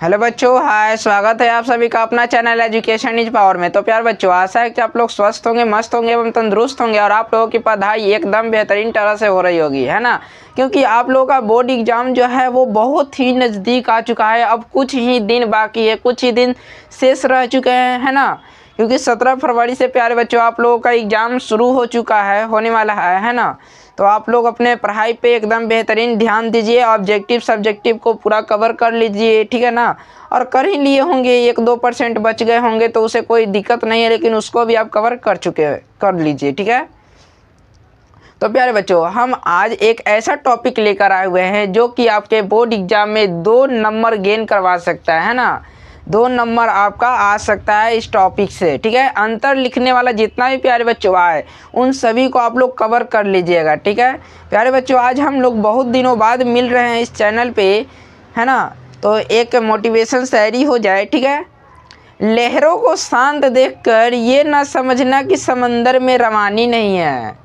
Hello बच्चों, हाय। स्वागत है आप सभी का अपना चैनल एजुकेशन इज पावर में। तो प्यार बच्चों, आशा है कि आप लोग स्वस्थ होंगे, मस्त होंगे एवं तंदुरुस्त होंगे और आप लोगों की पढ़ाई एकदम बेहतरीन तरह से हो रही होगी, है ना। क्योंकि आप लोगों का बोर्ड एग्जाम जो है वो बहुत ही नज़दीक आ चुका है। अब कुछ ही दिन बाकी है, कुछ ही दिन शेष रह चुके हैं, है ना। क्योंकि 17 फरवरी से प्यारे बच्चों आप लोगों का एग्ज़ाम शुरू हो चुका है, होने वाला है ना। तो आप लोग अपने पढ़ाई पे एकदम बेहतरीन ध्यान दीजिए, ऑब्जेक्टिव सब्जेक्टिव को पूरा कवर कर लीजिए, ठीक है ना। और कर ही लिए होंगे, 1-2% बच गए होंगे तो उसे कोई दिक्कत नहीं है, लेकिन उसको भी आप कवर कर लीजिए, ठीक है। तो प्यारे बच्चों, हम आज एक ऐसा टॉपिक लेकर आए हुए हैं जो कि आपके बोर्ड एग्जाम में 2 नंबर गेन करवा सकता है ना। 2 नंबर आपका आ सकता है इस टॉपिक से, ठीक है। अंतर लिखने वाला जितना भी प्यारे बच्चों आए उन सभी को आप लोग कवर कर लीजिएगा, ठीक है। प्यारे बच्चों, आज हम लोग बहुत दिनों बाद मिल रहे हैं इस चैनल पे, है ना। तो एक मोटिवेशन शायरी हो जाए, ठीक है। लहरों को शांत देखकर ये ना समझना कि समंदर में रवानी नहीं है,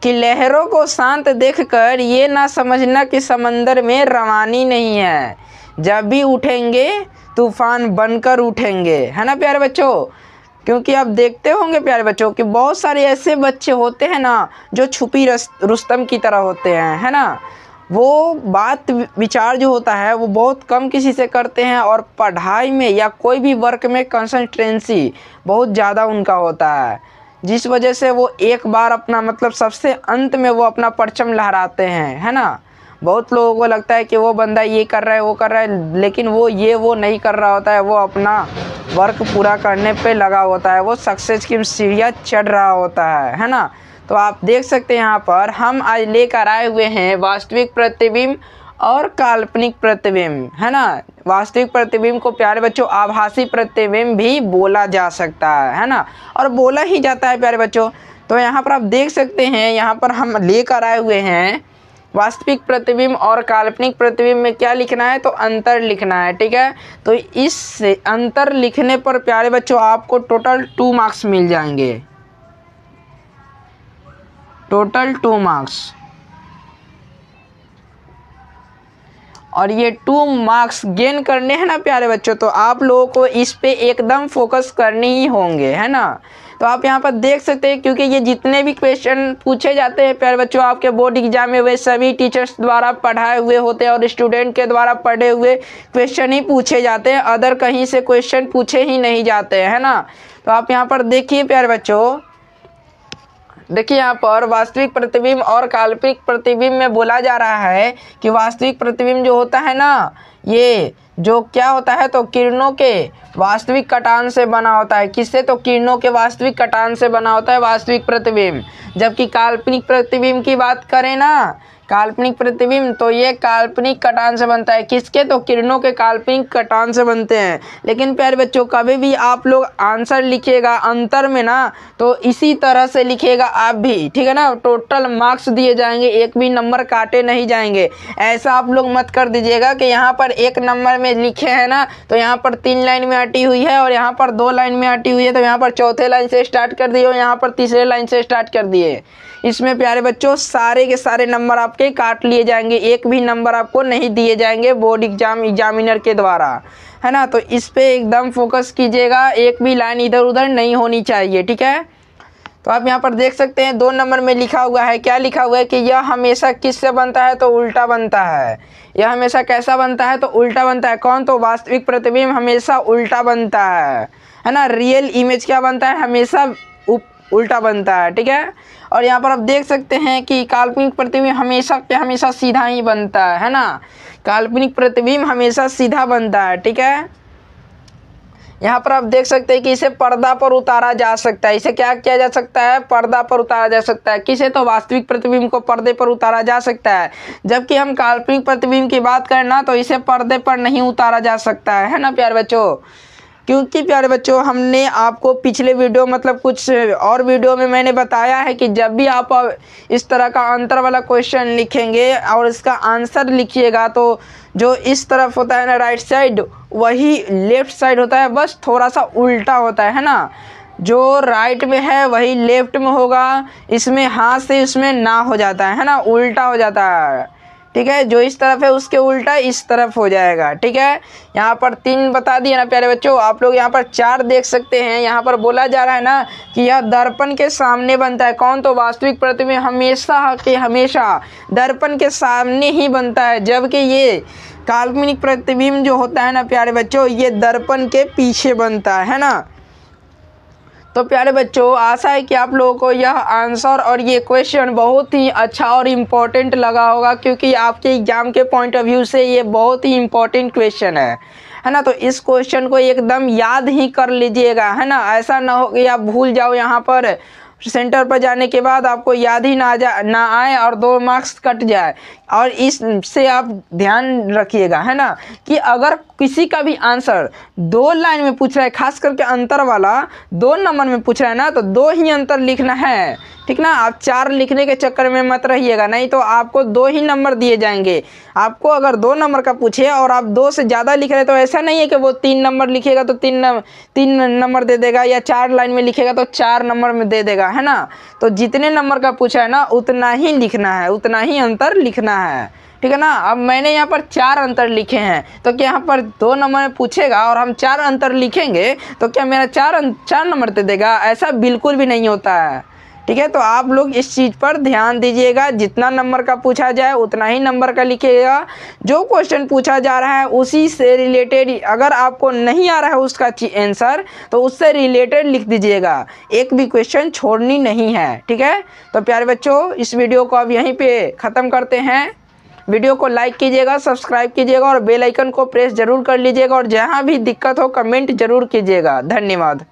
कि लहरों को शांत देखकर ये ना समझना कि समंदर में रवानी नहीं है। जब भी उठेंगे तूफान बनकर उठेंगे, है ना प्यारे बच्चों। क्योंकि आप देखते होंगे प्यारे बच्चों कि बहुत सारे ऐसे बच्चे होते हैं ना जो छुपी रुस्तम की तरह होते हैं, है ना। वो बात विचार जो होता है वो बहुत कम किसी से करते हैं और पढ़ाई में या कोई भी वर्क में कंसंट्रेंसी बहुत ज़्यादा उनका होता है, जिस वजह से वो एक बार अपना मतलब सबसे अंत में वो अपना परचम लहराते हैं, है ना। बहुत लोगों को लगता है कि वो बंदा ये कर रहा है, वो कर रहा है, लेकिन वो नहीं कर रहा होता है। वो अपना वर्क पूरा करने पे लगा होता है, वो सक्सेस की सीढ़ियाँ चढ़ रहा होता है ना। तो आप देख सकते हैं यहाँ पर हम आज लेकर आए हुए हैं वास्तविक प्रतिबिंब और काल्पनिक प्रतिबिंब, है ना। वास्तविक प्रतिबिंब को प्यारे बच्चों आभासी प्रतिबिंब भी बोला जा सकता है ना, और बोला ही जाता है प्यारे बच्चों। तो यहाँ पर आप देख सकते हैं, यहाँ पर हम लेकर आए हुए हैं वास्तविक प्रतिबिंब और काल्पनिक प्रतिबिंब में क्या लिखना है, तो अंतर लिखना है, ठीक है। तो इस अंतर लिखने पर प्यारे बच्चों आपको टोटल 2 मार्क्स मिल जाएंगे, टोटल 2 मार्क्स। और ये 2 मार्क्स गेन करने हैं ना प्यारे बच्चों, तो आप लोगों को इस पे एकदम फोकस करने ही होंगे, है ना। तो आप यहाँ पर देख सकते हैं, क्योंकि ये जितने भी क्वेश्चन पूछे जाते हैं प्यारे बच्चों आपके बोर्ड एग्जाम में, वे सभी टीचर्स द्वारा पढ़ाए हुए होते हैं और स्टूडेंट के द्वारा पढ़े हुए क्वेश्चन ही पूछे जाते हैं, अदर कहीं से क्वेश्चन पूछे ही नहीं जाते हैं, है ना। तो आप यहाँ पर देखिए प्यारे बच्चों, देखिए यहाँ पर वास्तविक प्रतिबिंब और काल्पनिक प्रतिबिंब में बोला जा रहा है कि वास्तविक प्रतिबिंब जो होता है ना, ये जो क्या होता है, तो किरणों के वास्तविक कटान से बना होता है। किससे, तो किरणों के वास्तविक कटान से बना होता है वास्तविक प्रतिबिंब। जबकि काल्पनिक प्रतिबिंब की बात करें ना, काल्पनिक प्रतिबिंब, तो ये काल्पनिक कटान से बनता है। किसके, तो किरणों के काल्पनिक कटान से बनते हैं। लेकिन प्यारे बच्चों, कभी भी आप लोग आंसर लिखिएगा अंतर में ना, तो इसी तरह से लिखिएगा आप भी, ठीक है ना। टोटल मार्क्स दिए जाएंगे, एक भी नंबर काटे नहीं जाएंगे। ऐसा आप लोग मत कर दीजिएगा कि यहाँ पर 1 नंबर में लिखे हैं ना, तो यहाँ पर 3 लाइन में अटी हुई है और यहाँ पर 2 लाइन में अटी हुई है, तो यहाँ पर चौथे लाइन से स्टार्ट कर दिए और यहाँ पर तीसरे लाइन से स्टार्ट कर दिए। इसमें प्यारे बच्चों सारे के सारे नंबर आपके काट लिए जाएंगे, एक भी नंबर आपको नहीं दिए जाएंगे बोर्ड एग्जामिनर के द्वारा, है ना। तो इस पे एकदम फोकस कीजिएगा, एक भी लाइन इधर उधर नहीं होनी चाहिए, ठीक है। तो आप यहाँ पर देख सकते हैं 2 नंबर में लिखा हुआ है, क्या लिखा हुआ है कि यह हमेशा किससे बनता है, तो उल्टा बनता है। यह हमेशा कैसा बनता है, तो उल्टा बनता है। कौन, तो वास्तविक प्रतिबिंब हमेशा उल्टा बनता है ना। रियल इमेज क्या बनता है, हमेशा उल्टा बनता है, ठीक है। और यहाँ पर आप देख सकते हैं कि काल्पनिक प्रतिबिंब हमेशा सीधा ही बनता है ना। काल्पनिक प्रतिबिंब हमेशा सीधा बनता है, ठीक है। यहाँ पर आप देख सकते हैं कि इसे पर्दा पर उतारा जा सकता है। इसे क्या किया जा सकता है, पर्दा पर उतारा जा सकता है। किसे, तो वास्तविक प्रतिबिंब को पर्दे पर उतारा जा सकता है। जबकि हम काल्पनिक प्रतिबिंब की बात करें ना, तो इसे पर्दे पर नहीं उतारा जा सकता है ना प्यारे बच्चों। क्योंकि प्यारे बच्चों हमने आपको पिछले वीडियो मतलब कुछ और वीडियो में मैंने बताया है कि जब भी आप इस तरह का अंतर वाला क्वेश्चन लिखेंगे और इसका आंसर लिखिएगा, तो जो इस तरफ होता है ना राइट साइड, वही लेफ्ट साइड होता है, बस थोड़ा सा उल्टा होता है ना। जो राइट में है वही लेफ्ट में होगा, इसमें हाँ से इसमें ना हो जाता है ना, उल्टा हो जाता है, ठीक है, जो इस तरफ है उसके उल्टा इस तरफ हो जाएगा। ठीक है, यहाँ पर 3 बता दिया ना प्यारे बच्चों। आप लोग यहाँ पर 4 देख सकते हैं। यहाँ पर बोला जा रहा है ना कि यह दर्पण के सामने बनता है। कौन? तो वास्तविक प्रतिबिंब हमेशा के हमेशा दर्पण के सामने ही बनता है, जबकि ये काल्पनिक प्रतिबिंब जो होता है ना प्यारे बच्चों, ये दर्पण के पीछे बनता है ना। तो प्यारे बच्चों, आशा है कि आप लोगों को यह आंसर और ये क्वेश्चन बहुत ही अच्छा और इम्पोर्टेंट लगा होगा, क्योंकि आपके एग्जाम के पॉइंट ऑफ व्यू से ये बहुत ही इम्पोर्टेंट क्वेश्चन है ना। तो इस क्वेश्चन को एकदम याद ही कर लीजिएगा, है ना। ऐसा ना हो कि आप भूल जाओ, यहाँ पर सेंटर पर जाने के बाद आपको याद ही ना आए और 2 मार्क्स कट जाए। और इससे आप ध्यान रखिएगा, है ना, कि अगर किसी का भी आंसर 2 लाइन में पूछ रहा है, खास करके अंतर वाला 2 नंबर में पूछ रहा है ना, तो 2 ही अंतर लिखना है, ठीक ना। आप 4 लिखने के चक्कर में मत रहिएगा, नहीं तो आपको 2 ही नंबर दिए जाएंगे। आपको अगर 2 नंबर का पूछे और आप 2 से ज़्यादा लिख रहे, तो ऐसा नहीं है कि वो 3 नंबर लिखेगा तो 3 नंबर दे देगा, या 4 लाइन में लिखेगा तो 4 नंबर में दे देगा, है ना। तो जितने नंबर का पूछा है ना, उतना ही लिखना है, उतना ही अंतर लिखना है, ठीक है ना। अब मैंने यहाँ पर 4 अंतर लिखे हैं, तो क्या यहाँ पर 2 नंबर में पूछेगा और हम 4 अंतर लिखेंगे तो क्या मेरा 4 नंबर दे देगा? ऐसा बिल्कुल भी नहीं होता है, ठीक है। तो आप लोग इस चीज़ पर ध्यान दीजिएगा, जितना नंबर का पूछा जाए उतना ही नंबर का लिखिएगा। जो क्वेश्चन पूछा जा रहा है उसी से रिलेटेड, अगर आपको नहीं आ रहा है उसका आंसर, तो उससे रिलेटेड लिख दीजिएगा, एक भी क्वेश्चन छोड़नी नहीं है, ठीक है। तो प्यारे बच्चों, इस वीडियो को अब यहीं पे ख़त्म करते हैं। वीडियो को लाइक कीजिएगा, सब्सक्राइब कीजिएगा और बेल आइकन को प्रेस जरूर कर लीजिएगा, और जहाँ भी दिक्कत हो कमेंट जरूर कीजिएगा। धन्यवाद।